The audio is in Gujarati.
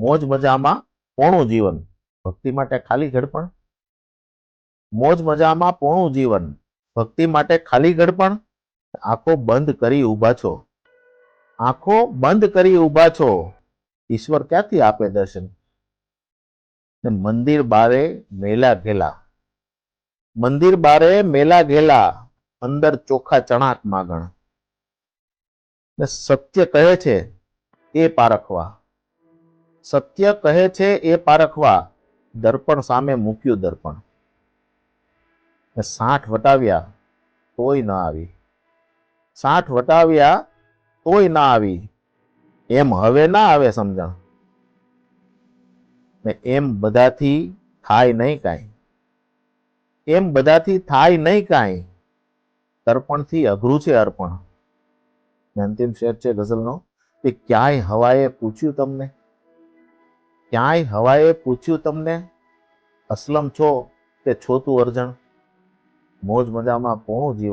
મોજ મજામાં પોણું જીવન, ભક્તિ માટે ખાલી ઘડપણ. મોજ મજામાં પોણું જીવન, ભક્તિ માટે ખાલી ઘડપણ. આંખો બંધ કરી ઊભા છો, આંખો બંધ કરી ઊભા છો, ઈશ્વર ક્યાંથી આપે દર્શન. મંદિર બારે મેલા ઘેલા, મંદિર બારે મેલા ઘેલા, અંદર ચોખા ચણાક માગણ. સત્ય કહે છે એ પારખવા, સત્ય કહે છે એ પારખવા, દર્પણ સામે મૂક્યું દર્પણ. 60 વટાવ્યા તોય ન આવી, 60 વટાવ્યા તોય ના આવી, એમ હવે ના આવે સમજણ. ને એમ બધાથી થાય નહીં કાંઈ, એમ બધાથી થાય નહીં કાંઈ, તર્પણથી અઘરું છે અર્પણ. અંતિમ શેર છે ગઝલનો કે ક્યાંય હવાએ પૂછ્યું તમને, ક્યાંય હવાએ પૂછ્યું તમને, અસલમ છો કે છોતું અર્જણ. મોજ મજામાં પોણું જીવન.